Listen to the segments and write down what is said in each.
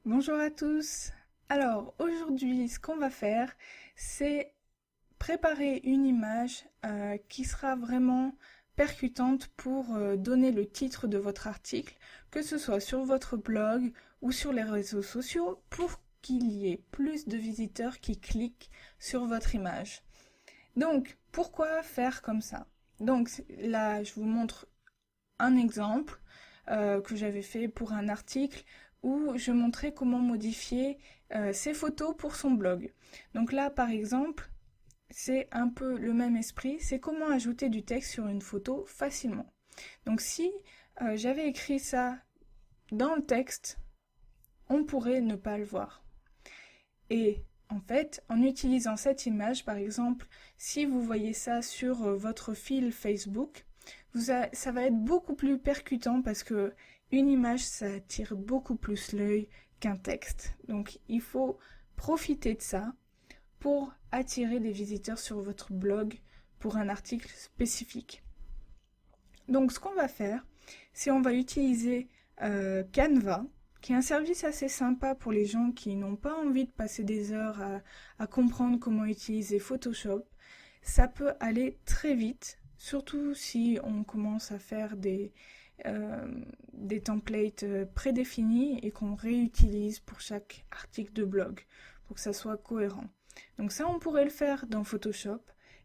Bonjour à tous. Alors aujourd'hui, ce qu'on va faire, c'est préparer une image qui sera vraiment percutante pour donner le titre de votre article, que ce soit sur votre blog ou sur les réseaux sociaux, pour qu'il y ait plus de visiteurs qui cliquent sur votre image. Donc, pourquoi faire comme ça? Donc là, je vous montre un exemple que j'avais fait pour un article où je montrais comment modifier ses photos pour son blog. Donc là, par exemple, c'est un peu le même esprit, c'est comment ajouter du texte sur une photo facilement. Donc si j'avais écrit ça dans le texte, on pourrait ne pas le voir. Et en fait, en utilisant cette image, par exemple, si vous voyez ça sur votre fil Facebook, ça va être beaucoup plus percutant parce que une image, ça attire beaucoup plus l'œil qu'un texte. Donc, il faut profiter de ça pour attirer des visiteurs sur votre blog pour un article spécifique. Donc, ce qu'on va faire, c'est on va utiliser Canva, qui est un service assez sympa pour les gens qui n'ont pas envie de passer des heures à comprendre comment utiliser Photoshop. Ça peut aller très vite, surtout si on commence à faire des templates prédéfinis et qu'on réutilise pour chaque article de blog, pour que ça soit cohérent. Donc ça, on pourrait le faire dans Photoshop.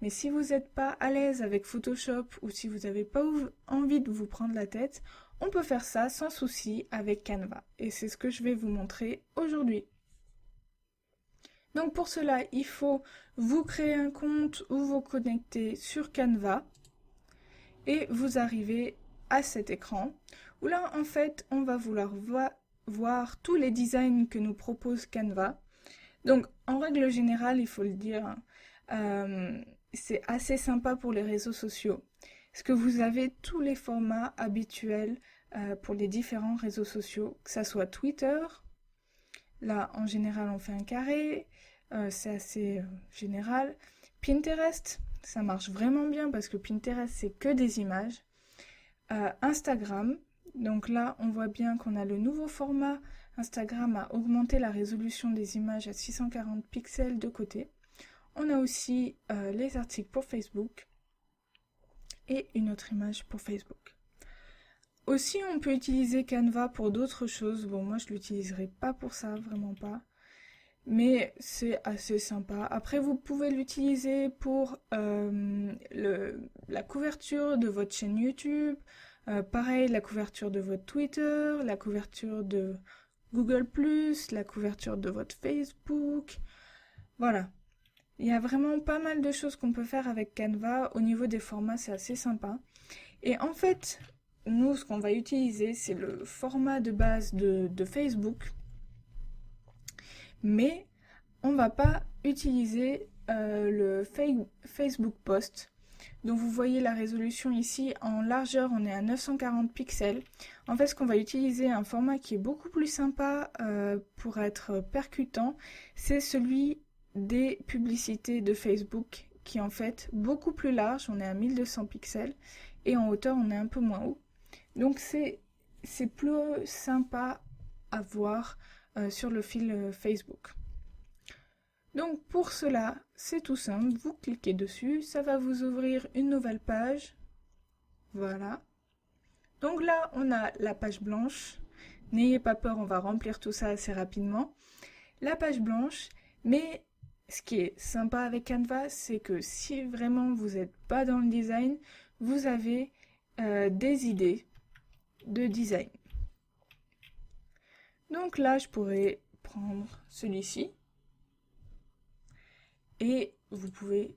Mais si vous n'êtes pas à l'aise avec Photoshop ou si vous n'avez pas envie de vous prendre la tête, on peut faire ça sans souci avec Canva. Et c'est ce que je vais vous montrer aujourd'hui. Donc pour cela, il faut vous créer un compte ou vous connecter sur Canva et vous arrivez à cet écran où là, en fait, on va vouloir voir tous les designs que nous propose Canva. Donc, en règle générale, il faut le dire, c'est assez sympa pour les réseaux sociaux. Parce que vous avez tous les formats habituels pour les différents réseaux sociaux, que ça soit Twitter, là en général on fait un carré, c'est assez général. Pinterest, ça marche vraiment bien parce que Pinterest c'est que des images. Instagram, donc là on voit bien qu'on a le nouveau format. Instagram a augmenté la résolution des images à 640 pixels de côté. On a aussi les articles pour Facebook et une autre image pour Facebook. Aussi, on peut utiliser Canva pour d'autres choses. Bon, moi, je l'utiliserai pas pour ça, vraiment pas. Mais c'est assez sympa. Après, vous pouvez l'utiliser pour la couverture de votre chaîne YouTube. Pareil, la couverture de votre Twitter, la couverture de Google+, la couverture de votre Facebook. Voilà. Il y a vraiment pas mal de choses qu'on peut faire avec Canva. Au niveau des formats, c'est assez sympa. Et en fait, nous, ce qu'on va utiliser, c'est le format de base de Facebook. Mais on ne va pas utiliser le Facebook Post. Donc vous voyez la résolution ici, en largeur on est à 940 pixels. En fait ce qu'on va utiliser, un format qui est beaucoup plus sympa pour être percutant, c'est celui des publicités de Facebook qui est en fait beaucoup plus large, on est à 1200 pixels et en hauteur on est un peu moins haut. Donc c'est plus sympa à voir sur le fil Facebook. Donc pour cela, c'est tout simple, vous cliquez dessus, ça va vous ouvrir une nouvelle page. Voilà. Donc là, on a la page blanche. N'ayez pas peur, on va remplir tout ça assez rapidement. La page blanche, mais ce qui est sympa avec Canva, c'est que si vraiment vous n'êtes pas dans le design, vous avez des idées de design. Donc là, je pourrais prendre celui-ci. Et vous pouvez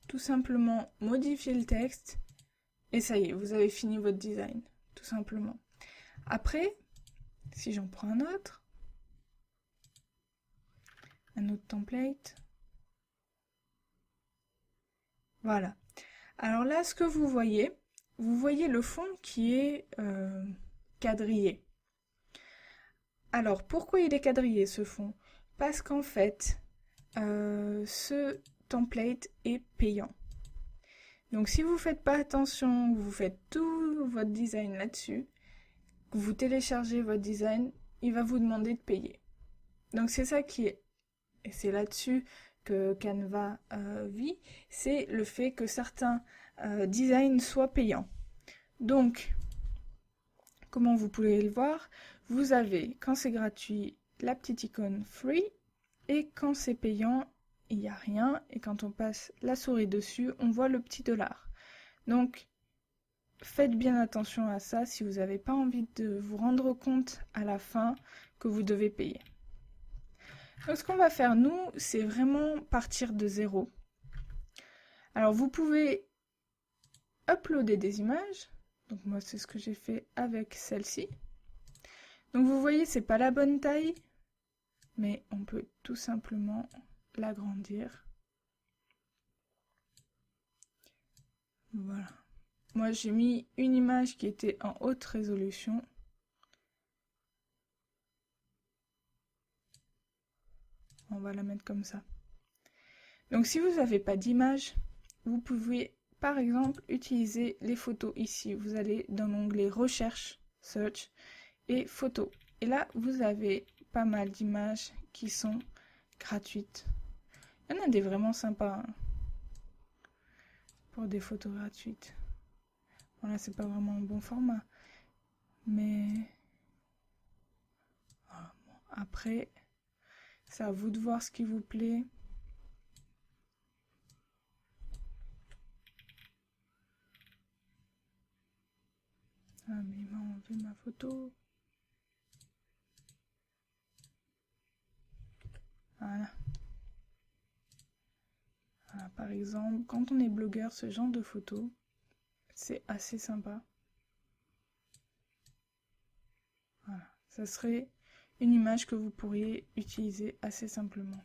tout simplement modifier le texte et ça y est, vous avez fini votre design, tout simplement. Après, si j'en prends un autre template, voilà. Alors là, ce que vous voyez le fond qui est quadrillé. Alors, pourquoi il est quadrillé ce fond? Parce qu'en fait, ce template est payant. Donc si vous ne faites pas attention, vous faites tout votre design là-dessus, que vous téléchargez votre design, il va vous demander de payer. Donc c'est ça qui est, et c'est là-dessus que Canva vit, c'est le fait que certains designs soient payants. Donc, comment vous pouvez le voir, vous avez, quand c'est gratuit, la petite icône free, et quand c'est payant, il n'y a rien, et quand on passe la souris dessus, on voit le petit dollar. Donc, faites bien attention à ça si vous n'avez pas envie de vous rendre compte à la fin que vous devez payer. Donc ce qu'on va faire nous, c'est vraiment partir de zéro. Alors vous pouvez uploader des images. Donc moi c'est ce que j'ai fait avec celle-ci. Donc vous voyez c'est pas la bonne taille, mais on peut tout simplement l'agrandir. Voilà. Moi j'ai mis une image qui était en haute résolution. On va la mettre comme ça. Donc si vous n'avez pas d'image, vous pouvez par exemple utiliser les photos ici. Vous allez dans l'onglet Recherche, Search et Photos. Et là, vous avez pas mal d'images qui sont gratuites. Il y en a des vraiment sympas hein, pour des photos gratuites. Voilà, c'est pas vraiment un bon format. Mais voilà, bon, après, c'est à vous de voir ce qui vous plaît. Ah, mais il m'a enlevé ma photo. Voilà. Voilà. Par exemple, quand on est blogueur, ce genre de photos, c'est assez sympa. Voilà. Ça serait une image que vous pourriez utiliser assez simplement.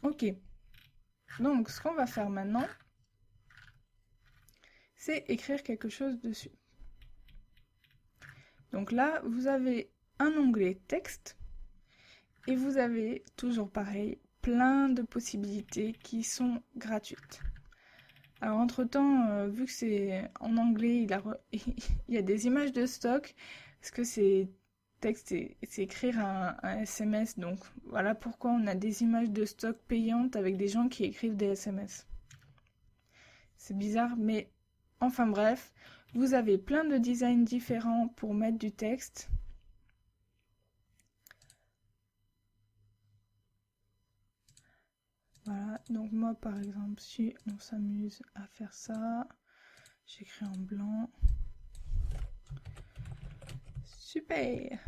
Ok. Donc, ce qu'on va faire maintenant, c'est écrire quelque chose dessus. Donc là, vous avez un onglet texte et vous avez, toujours pareil, plein de possibilités qui sont gratuites. Alors entre-temps, vu que c'est en anglais, il y a des images de stock, parce que c'est texte, c'est écrire un SMS, donc voilà pourquoi on a des images de stock payantes avec des gens qui écrivent des SMS. C'est bizarre, mais enfin bref, vous avez plein de designs différents pour mettre du texte. Voilà, donc moi par exemple, si on s'amuse à faire ça, j'écris en blanc. Super!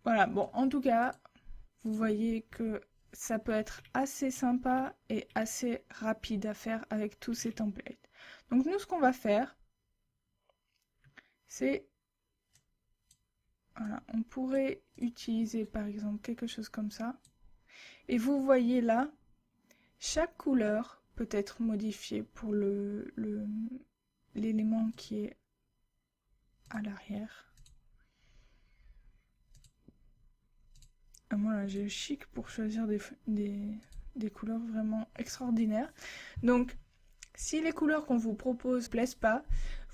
Voilà, bon, en tout cas, vous voyez que ça peut être assez sympa et assez rapide à faire avec tous ces templates. Donc nous, ce qu'on va faire, c'est... Voilà, on pourrait utiliser par exemple quelque chose comme ça. Et vous voyez là, chaque couleur peut être modifiée pour l'élément qui est à l'arrière. Moi, j'ai le chic pour choisir des couleurs vraiment extraordinaires. Donc, si les couleurs qu'on vous propose ne plaisent pas,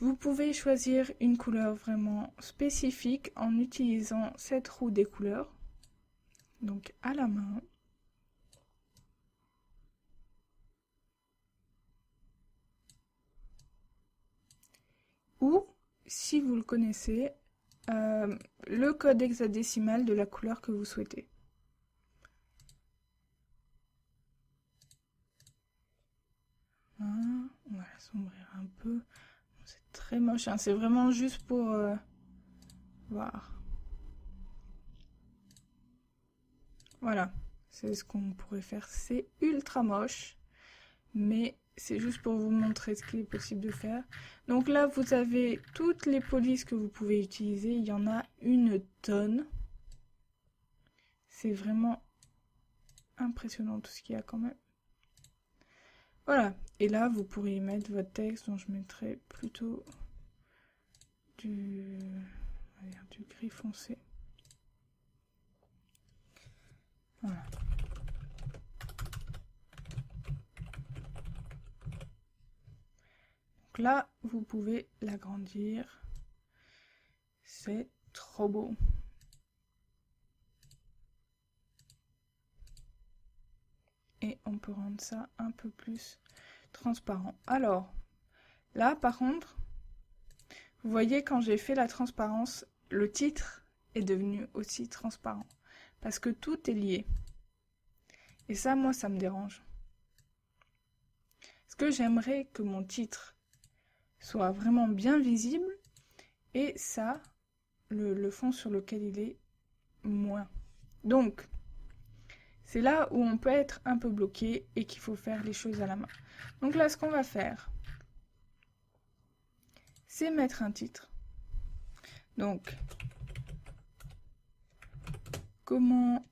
vous pouvez choisir une couleur vraiment spécifique en utilisant cette roue des couleurs. Donc, à la main. Ou, si vous le connaissez, le code hexadécimal de la couleur que vous souhaitez. Voilà, on va l'assombrir un peu. C'est très moche, hein. C'est vraiment juste pour voir. Voilà, c'est ce qu'on pourrait faire. C'est ultra moche, mais c'est juste pour vous montrer ce qu'il est possible de faire. Donc là, vous avez toutes les polices que vous pouvez utiliser. Il y en a une tonne. C'est vraiment impressionnant tout ce qu'il y a quand même. Voilà, et là, vous pourriez mettre votre texte, dont je mettrai plutôt du gris foncé. Voilà. Donc là, vous pouvez l'agrandir. C'est trop beau. Et on peut rendre ça un peu plus transparent. Alors, là par contre, vous voyez quand j'ai fait la transparence, le titre est devenu aussi transparent. Parce que tout est lié. Et ça, moi, ça me dérange. Parce que j'aimerais que mon titre soit vraiment bien visible. Et ça, le fond sur lequel il est moins. Donc, c'est là où on peut être un peu bloqué et qu'il faut faire les choses à la main. Donc là, ce qu'on va faire, c'est mettre un titre. Donc, comment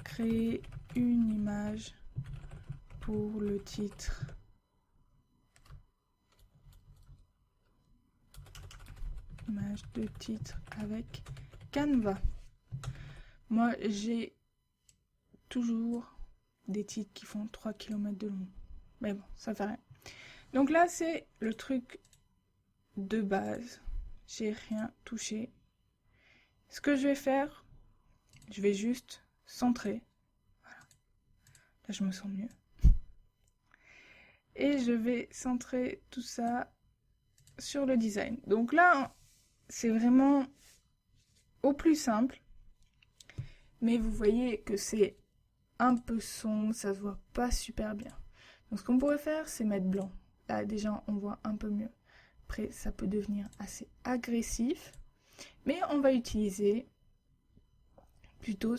créer une image pour le titre? Image de titre avec Canva. Moi, j'ai toujours des titres qui font 3 km de long. Mais bon, ça fait rien. Donc là, c'est le truc de base. J'ai rien touché. Ce que je vais faire, je vais juste centrer. Voilà. Là, je me sens mieux. Et je vais centrer tout ça sur le design. Donc là, c'est vraiment au plus simple. Mais vous voyez que c'est un peu sombre, ça se voit pas super bien. Donc ce qu'on pourrait faire, c'est mettre blanc. Là, déjà, on voit un peu mieux. Après, ça peut devenir assez agressif. Mais on va utiliser plutôt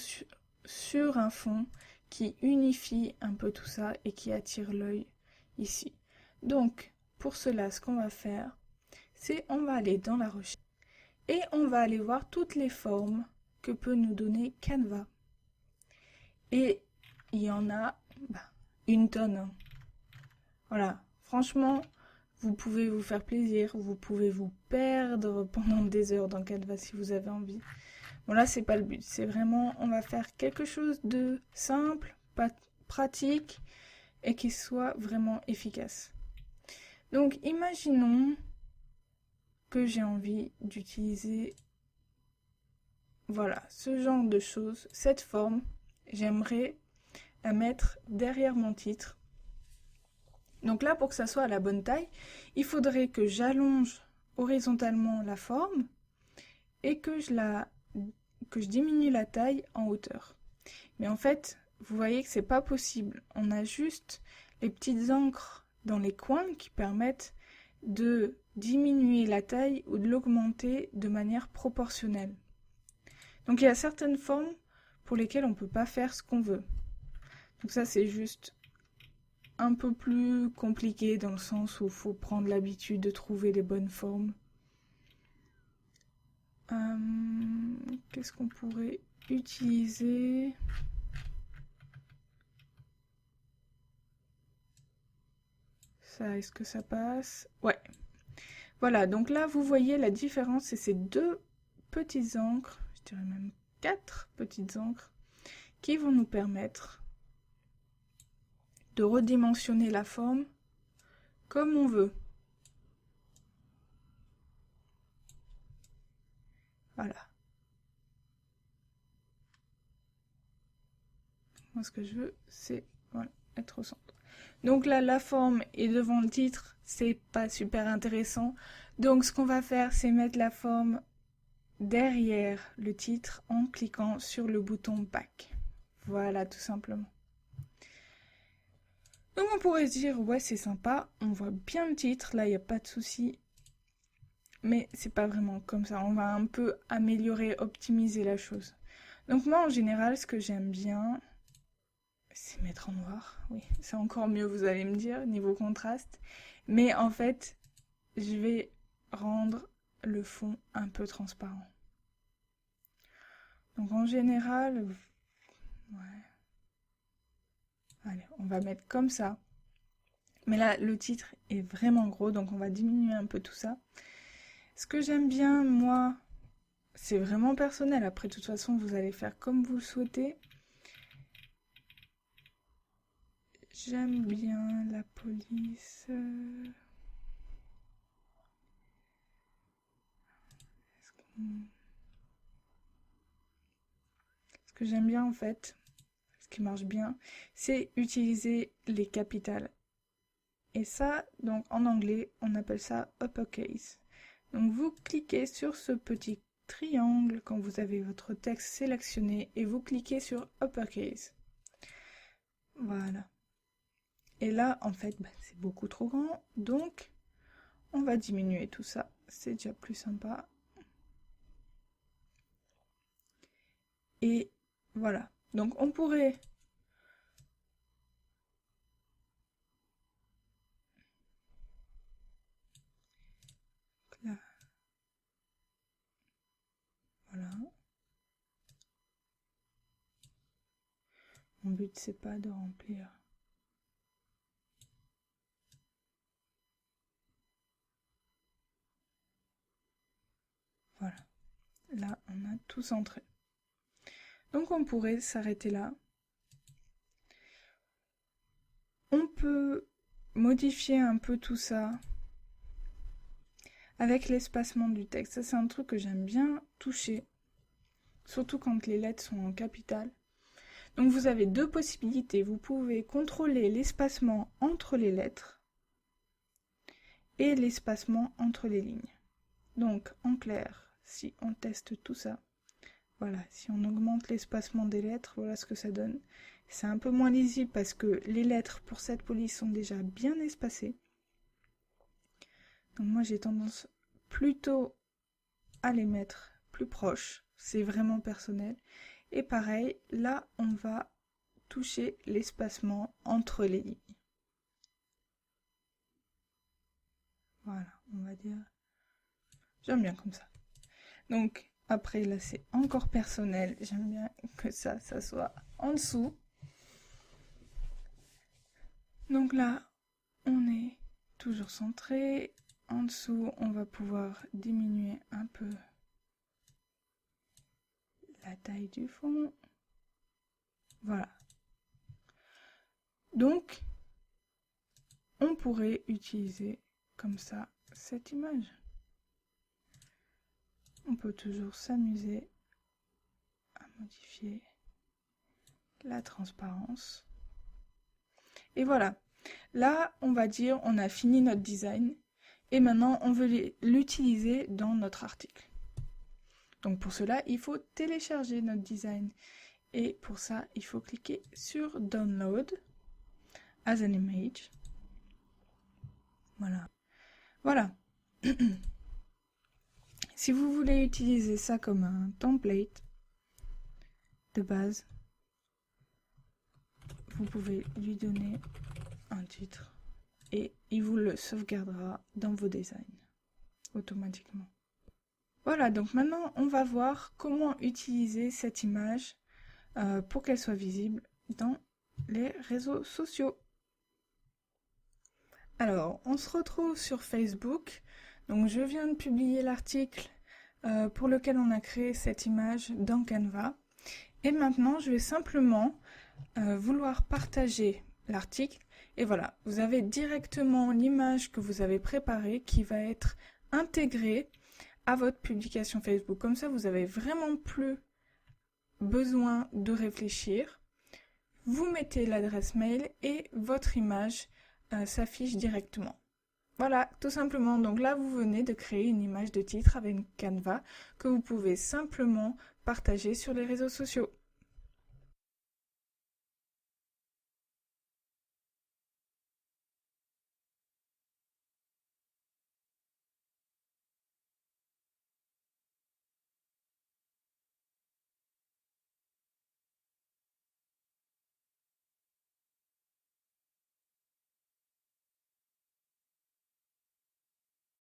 sur un fond qui unifie un peu tout ça et qui attire l'œil ici. Donc, pour cela, ce qu'on va faire, c'est on va aller dans la recherche et on va aller voir toutes les formes que peut nous donner Canva. Et il y en a une tonne. Voilà, franchement, vous pouvez vous faire plaisir, vous pouvez vous perdre pendant des heures dans Canva si vous avez envie. Bon là, c'est pas le but, c'est vraiment, on va faire quelque chose de simple, pratique et qui soit vraiment efficace. Donc, imaginons que j'ai envie d'utiliser, voilà, ce genre de choses, cette forme, j'aimerais la mettre derrière mon titre. Donc là, pour que ça soit à la bonne taille, il faudrait que j'allonge horizontalement la forme et que je diminue la taille en hauteur. Mais en fait, vous voyez que c'est pas possible. On a juste les petites encres dans les coins qui permettent de diminuer la taille ou de l'augmenter de manière proportionnelle. Donc il y a certaines formes pour lesquelles on ne peut pas faire ce qu'on veut. Donc ça, c'est juste un peu plus compliqué dans le sens où il faut prendre l'habitude de trouver les bonnes formes. Qu'est-ce qu'on pourrait utiliser? Ça, est-ce que ça passe? Ouais. Voilà, donc là, vous voyez la différence, c'est ces deux petites encres, je dirais même 4 petites encres, qui vont nous permettre de redimensionner la forme comme on veut. Voilà. Moi, ce que je veux, c'est voilà, être au centre. Donc là, la forme est devant le titre, c'est pas super intéressant. Donc ce qu'on va faire, c'est mettre la forme derrière le titre en cliquant sur le bouton Back. Voilà, tout simplement. Donc on pourrait se dire, ouais, c'est sympa, on voit bien le titre, là, il n'y a pas de souci. Mais c'est pas vraiment comme ça, on va un peu améliorer, optimiser la chose. Donc moi, en général, ce que j'aime bien, c'est mettre en noir. Oui, c'est encore mieux, vous allez me dire, niveau contraste. Mais en fait, je vais rendre le fond un peu transparent. Donc en général, ouais. Allez, on va mettre comme ça. Mais là, le titre est vraiment gros, donc on va diminuer un peu tout ça. Ce que j'aime bien, moi, c'est vraiment personnel. Après, de toute façon, vous allez faire comme vous le souhaitez. J'aime bien la police. que j'aime bien en fait, ce qui marche bien, c'est utiliser les capitales. Et ça, donc en anglais, on appelle ça uppercase. Donc vous cliquez sur ce petit triangle quand vous avez votre texte sélectionné et vous cliquez sur uppercase. Voilà. Et là, en fait, c'est beaucoup trop grand, donc on va diminuer tout ça. C'est déjà plus sympa. Et voilà. Donc on pourrait... Là. Voilà. Mon but, c'est pas de remplir. Voilà. Là, on a tout centré. Donc on pourrait s'arrêter là. On peut modifier un peu tout ça avec l'espacement du texte. Ça, c'est un truc que j'aime bien toucher, surtout quand les lettres sont en capitale. Donc vous avez deux possibilités. Vous pouvez contrôler l'espacement entre les lettres et l'espacement entre les lignes. Donc en clair, si on teste tout ça, voilà, si on augmente l'espacement des lettres, voilà ce que ça donne. C'est un peu moins lisible parce que les lettres pour cette police sont déjà bien espacées. Donc moi j'ai tendance plutôt à les mettre plus proches, c'est vraiment personnel. Et pareil, là on va toucher l'espacement entre les lignes. Voilà, on va dire, j'aime bien comme ça. Donc après là c'est encore personnel, j'aime bien que ça soit en dessous. Donc là on est toujours centré. En dessous, on va pouvoir diminuer un peu la taille du fond. Voilà. Donc, on pourrait utiliser comme ça cette image. On peut toujours s'amuser à modifier la transparence. Et voilà. Là, on va dire on a fini notre design. Et maintenant, on veut l'utiliser dans notre article. Donc pour cela, il faut télécharger notre design. Et pour ça, il faut cliquer sur Download as an image. Voilà. Voilà. Si vous voulez utiliser ça comme un template de base, vous pouvez lui donner un titre. Et il vous le sauvegardera dans vos designs automatiquement. Voilà, donc maintenant on va voir comment utiliser cette image pour qu'elle soit visible dans les réseaux sociaux. Alors, on se retrouve sur Facebook. Donc je viens de publier l'article pour lequel on a créé cette image dans Canva. Et maintenant, je vais simplement vouloir partager l'article. Et voilà, vous avez directement l'image que vous avez préparée qui va être intégrée à votre publication Facebook. Comme ça, vous n'avez vraiment plus besoin de réfléchir. Vous mettez l'adresse mail et votre image s'affiche directement. Voilà, tout simplement. Donc là, vous venez de créer une image de titre avec Canva que vous pouvez simplement partager sur les réseaux sociaux.